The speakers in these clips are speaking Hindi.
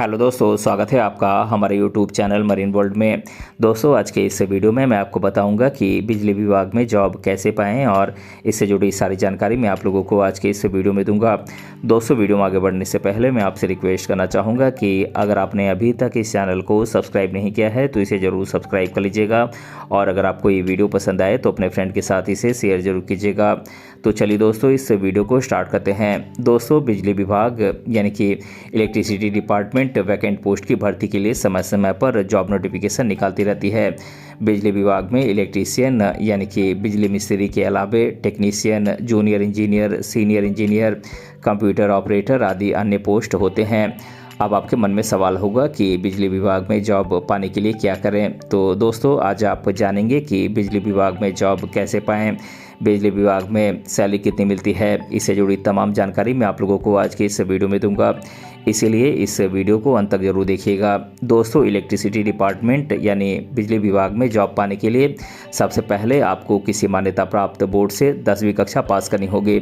हेलो दोस्तों, स्वागत है आपका हमारे यूट्यूब चैनल मरीन वर्ल्ड में। दोस्तों, आज के इस वीडियो में मैं आपको बताऊंगा कि बिजली विभाग में जॉब कैसे पाएं और इससे जुड़ी सारी जानकारी मैं आप लोगों को आज के इस वीडियो में दूंगा। दोस्तों, वीडियो में आगे बढ़ने से पहले मैं आपसे रिक्वेस्ट करना चाहूँगा कि अगर आपने अभी तक इस चैनल को सब्सक्राइब नहीं किया है तो इसे ज़रूर सब्सक्राइब कर लीजिएगा, और अगर आपको ये वीडियो पसंद आए तो अपने फ्रेंड के साथ इसे शेयर जरूर कीजिएगा। तो चलिए दोस्तों, इस वीडियो को स्टार्ट करते हैं। दोस्तों, बिजली विभाग यानी कि इलेक्ट्रिसिटी डिपार्टमेंट वैकेंट पोस्ट की भर्ती के लिए समय समय पर जॉब नोटिफिकेशन निकालती रहती है। बिजली विभाग में इलेक्ट्रीशियन यानी कि बिजली मिस्त्री के अलावे technician, junior engineer, senior engineer, computer operator आदि अन्य पोस्ट होते हैं। अब आपके मन में सवाल होगा कि बिजली विभाग में जॉब पाने के लिए क्या करें। तो दोस्तों, आज आप जानेंगे कि बिजली विभाग में जॉब कैसे पाएं, बिजली विभाग में सैलरी कितनी मिलती है, इससे जुड़ी तमाम जानकारी मैं आप लोगों को आज के इस वीडियो में दूंगा, इसीलिए इस वीडियो को अंत तक जरूर देखिएगा। दोस्तों, इलेक्ट्रिसिटी डिपार्टमेंट यानी बिजली विभाग में जॉब पाने के लिए सबसे पहले आपको किसी मान्यता प्राप्त बोर्ड से 10वीं कक्षा पास करनी होगी।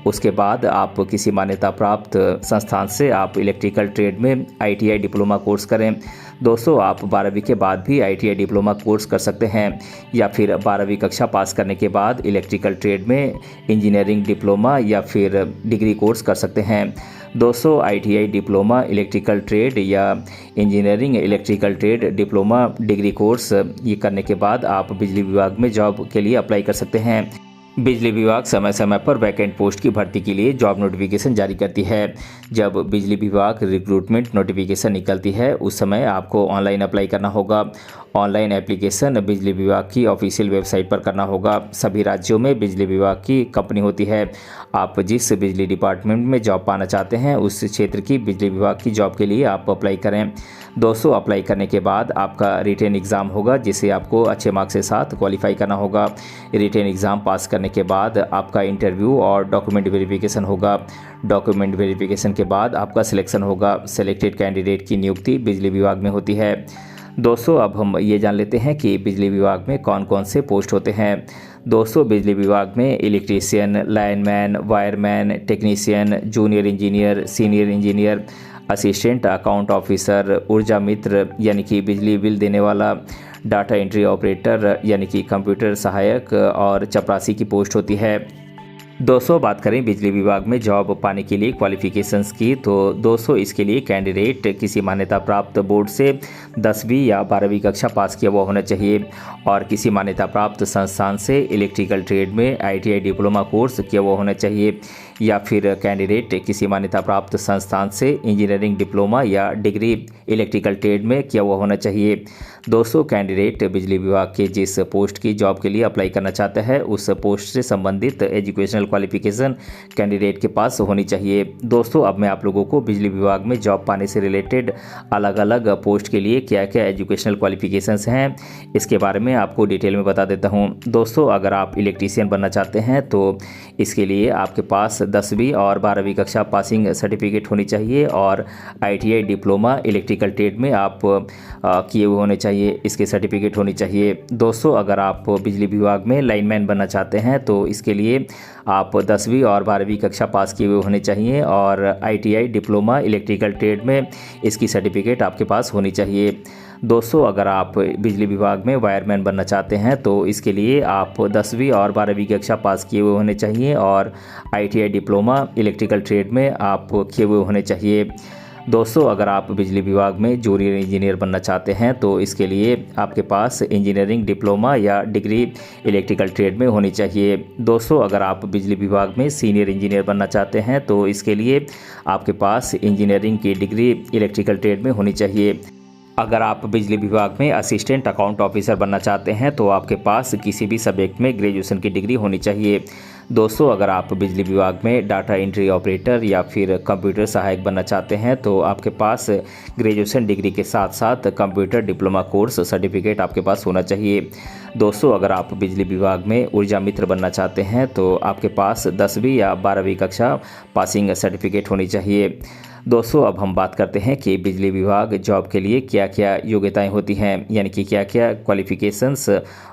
उसके बाद आप किसी मान्यता प्राप्त संस्थान से आप इलेक्ट्रिकल ट्रेड में ITI डिप्लोमा कोर्स करें। दोस्तों, आप 12वीं के बाद भी ITI डिप्लोमा कोर्स कर सकते हैं, या फिर 12वीं कक्षा पास करने के बाद इलेक्ट्रिकल ट्रेड में इंजीनियरिंग डिप्लोमा या फिर डिग्री कोर्स कर सकते हैं। दोस्तों, ITI डिप्लोमा इलेक्ट्रिकल ट्रेड या engineering electrical trade diploma degree course ये करने के बाद आप बिजली विभाग में जॉब के लिए अप्लाई कर सकते हैं। बिजली विभाग समय समय पर वैकेंट पोस्ट की भर्ती के लिए जॉब नोटिफिकेशन जारी करती है। जब बिजली विभाग रिक्रूटमेंट नोटिफिकेशन निकलती है उस समय आपको ऑनलाइन अप्लाई करना होगा। ऑनलाइन एप्लीकेशन बिजली विभाग की ऑफिशियल वेबसाइट पर करना होगा। सभी राज्यों में बिजली विभाग की कंपनी होती है। आप जिस बिजली डिपार्टमेंट में जॉब पाना चाहते हैं उस क्षेत्र की बिजली विभाग की जॉब के लिए आप अप्लाई करें। दोस्तों, अप्लाई करने के बाद आपका रिटेन एग्ज़ाम होगा, जिसे आपको अच्छे मार्क्स के साथ क्वालिफाई करना होगा। रिटेन एग्ज़ाम पास करने के बाद आपका इंटरव्यू और डॉक्यूमेंट वेरिफिकेशन होगा। डॉक्यूमेंट वेरिफिकेशन के बाद आपका सिलेक्शन होगा। सेलेक्टेड कैंडिडेट की नियुक्ति बिजली विभाग में होती है। दोस्तों, अब हम ये जान लेते हैं कि बिजली विभाग में कौन कौन से पोस्ट होते हैं। दोस्तों, बिजली विभाग में electrician, lineman, wireman, technician, junior engineer, senior engineer, assistant account officer, ऊर्जा मित्र यानी कि बिजली बिल देने वाला, डाटा एंट्री ऑपरेटर यानी कि कंप्यूटर सहायक और चपरासी की पोस्ट होती है। दोस्तों, बात करें बिजली विभाग में जॉब पाने के लिए क्वालिफिकेशंस की, तो दोस्तों इसके लिए कैंडिडेट किसी मान्यता प्राप्त बोर्ड से 10वीं या 12वीं कक्षा पास किया हुआ होना चाहिए, और किसी मान्यता प्राप्त संस्थान से इलेक्ट्रिकल ट्रेड में ITI डिप्लोमा कोर्स किया हुआ होना चाहिए, या फिर कैंडिडेट किसी मान्यता प्राप्त संस्थान से इंजीनियरिंग डिप्लोमा या डिग्री इलेक्ट्रिकल ट्रेड में किया हुआ होना चाहिए। दोस्तों, कैंडिडेट बिजली विभाग के जिस पोस्ट की जॉब के लिए अप्लाई करना चाहता है उस पोस्ट से संबंधित एजुकेशनल क्वालिफिकेशन कैंडिडेट के पास होनी चाहिए। दोस्तों, अब मैं आप लोगों को बिजली विभाग में जॉब पाने से रिलेटेड अलग अलग पोस्ट के लिए क्या क्या एजुकेशनल क्वालिफिकेशंस हैं इसके बारे में आपको डिटेल में बता देता हूं। दोस्तों, अगर आप इलेक्ट्रीशियन बनना चाहते हैं तो इसके लिए आपके पास 10वीं और 12वीं कक्षा पासिंग सर्टिफिकेट होनी चाहिए, और ITI डिप्लोमा इलेक्ट्रिकल ट्रेड में आप किए हुए होने चाहिए, इसके सर्टिफिकेट होनी चाहिए। दोस्तों, अगर आप बिजली विभाग में लाइनमैन बनना चाहते हैं तो इसके लिए आप 10वीं और 12वीं कक्षा पास किए हुए होने चाहिए, और ITI डिप्लोमा इलेक्ट्रिकल ट्रेड में इसकी सर्टिफिकेट आपके पास होनी चाहिए। दोस्तों, अगर आप बिजली विभाग में वायरमैन बनना चाहते हैं तो इसके लिए आप 10वीं और 12वीं कक्षा पास किए हुए होने चाहिए, और ITI डिप्लोमा इलेक्ट्रिकल ट्रेड में आप किए हुए होने चाहिए। दोस्तों, अगर आप बिजली विभाग में जूनियर इंजीनियर बनना चाहते हैं तो इसके लिए आपके पास इंजीनियरिंग डिप्लोमा या डिग्री इलेक्ट्रिकल ट्रेड में होनी चाहिए। दोस्तों, अगर आप बिजली विभाग में सीनियर इंजीनियर बनना चाहते हैं तो इसके लिए आपके पास इंजीनियरिंग की डिग्री इलेक्ट्रिकल ट्रेड में होनी चाहिए। अगर आप बिजली विभाग में असिस्टेंट अकाउंट ऑफिसर बनना चाहते हैं तो आपके पास किसी भी सब्जेक्ट में ग्रेजुएशन की डिग्री होनी चाहिए। दोस्तों, अगर आप बिजली विभाग में डाटा एंट्री ऑपरेटर या फिर कंप्यूटर सहायक बनना चाहते हैं तो आपके पास ग्रेजुएशन डिग्री के साथ साथ कंप्यूटर डिप्लोमा कोर्स सर्टिफिकेट आपके पास होना चाहिए। दोस्तों, अगर आप बिजली विभाग में ऊर्जा मित्र बनना चाहते हैं तो आपके पास 10वीं या 12वीं कक्षा पासिंग सर्टिफिकेट होनी चाहिए। दोस्तों अब हम बात करते हैं कि बिजली विभाग जॉब के लिए क्या क्या योग्यताएं होती हैं, यानी कि क्या क्या क्वालिफिकेशंस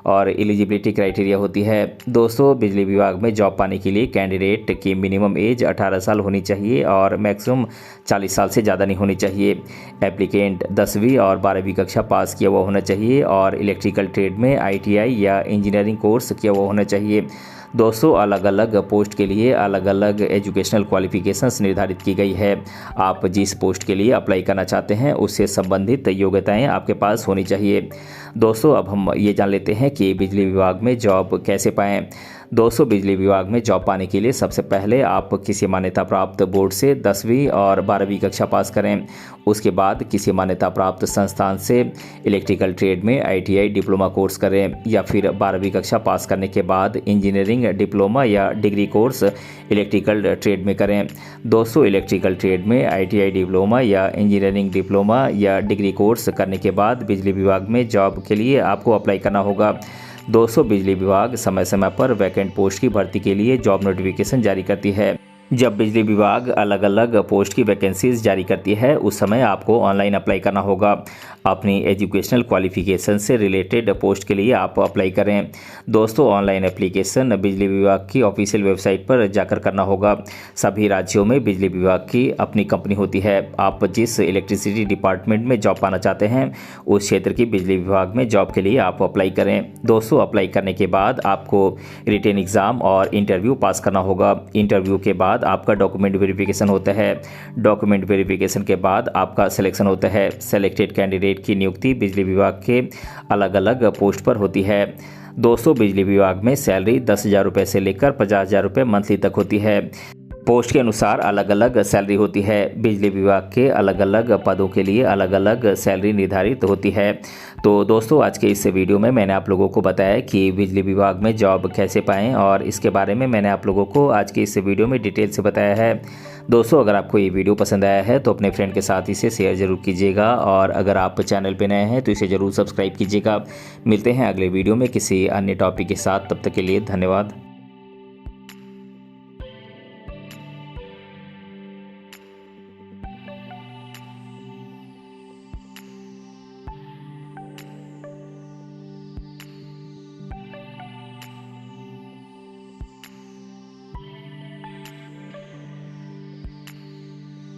और एलिजिबिलिटी क्राइटेरिया होती है। दोस्तों बिजली विभाग में जॉब पाने के लिए कैंडिडेट की मिनिमम एज 18 साल होनी चाहिए और मैक्सिमम 40 साल से ज़्यादा नहीं होनी चाहिए। एप्लीकेंट 10वीं और 12वीं कक्षा पास किया हुआ होना चाहिए और इलेक्ट्रिकल ट्रेड में ITI या इंजीनियरिंग कोर्स किया हुआ होना चाहिए। दोस्तों अलग अलग पोस्ट के लिए अलग अलग एजुकेशनल क्वालिफिकेशंस निर्धारित की गई है। आप जिस पोस्ट के लिए अप्लाई करना चाहते हैं उससे संबंधित योग्यताएं आपके पास होनी चाहिए। दोस्तों अब हम ये जान लेते हैं कि बिजली विभाग में जॉब कैसे पाएं। दोस्तों बिजली विभाग में जॉब पाने के लिए सबसे पहले आप किसी मान्यता प्राप्त बोर्ड से 10वीं और 12वीं कक्षा पास करें। उसके बाद किसी मान्यता प्राप्त संस्थान से इलेक्ट्रिकल ट्रेड में ITI डिप्लोमा कोर्स करें या फिर 12वीं कक्षा पास करने के बाद इंजीनियरिंग डिप्लोमा या डिग्री कोर्स इलेक्ट्रिकल ट्रेड में करें। दोस्तों इलेक्ट्रिकल ट्रेड में ITI डिप्लोमा या इंजीनियरिंग डिप्लोमा या डिग्री कोर्स करने के बाद बिजली विभाग में जॉब के लिए आपको अप्लाई करना होगा। दोस्तों बिजली विभाग समय समय पर वैकेंट पोस्ट की भर्ती के लिए जॉब नोटिफिकेशन जारी करती है। जब बिजली विभाग अलग अलग पोस्ट की वैकेंसीज जारी करती है उस समय आपको ऑनलाइन अप्लाई करना होगा। अपनी एजुकेशनल क्वालिफिकेशन से रिलेटेड पोस्ट के लिए आप अप्लाई करें। दोस्तों ऑनलाइन एप्लीकेशन बिजली विभाग की ऑफिशियल वेबसाइट पर जाकर करना होगा। सभी राज्यों में बिजली विभाग की अपनी कंपनी होती है। आप जिस इलेक्ट्रिसिटी डिपार्टमेंट में जॉब पाना चाहते हैं उस क्षेत्र की बिजली विभाग में जॉब के लिए आप अप्लाई करें। दोस्तों अप्लाई करने के बाद आपको रिटन एग्ज़ाम और इंटरव्यू पास करना होगा। इंटरव्यू के बाद आपका डॉक्यूमेंट वेरिफिकेशन होता है। डॉक्यूमेंट वेरिफिकेशन के बाद आपका सिलेक्शन होता है। सेलेक्टेड कैंडिडेट की नियुक्ति बिजली विभाग के अलग अलग पोस्ट पर होती है। दोस्तों बिजली विभाग में सैलरी 10,000 रुपये से लेकर 50,000 रुपये मंथली तक होती है। पोस्ट के अनुसार अलग अलग सैलरी होती है। बिजली विभाग के अलग अलग पदों के लिए अलग अलग सैलरी निर्धारित होती है। तो दोस्तों आज के इस वीडियो में मैंने आप लोगों को बताया कि बिजली विभाग में जॉब कैसे पाएं और इसके बारे में मैंने आप लोगों को आज के इस वीडियो में डिटेल से बताया है। दोस्तों अगर आपको ये वीडियो पसंद आया है तो अपने फ्रेंड के साथ इसे शेयर ज़रूर कीजिएगा और अगर आप चैनल पर नए हैं तो इसे ज़रूर सब्सक्राइब कीजिएगा। मिलते हैं अगले वीडियो में किसी अन्य टॉपिक के साथ, तब तक के लिए धन्यवाद।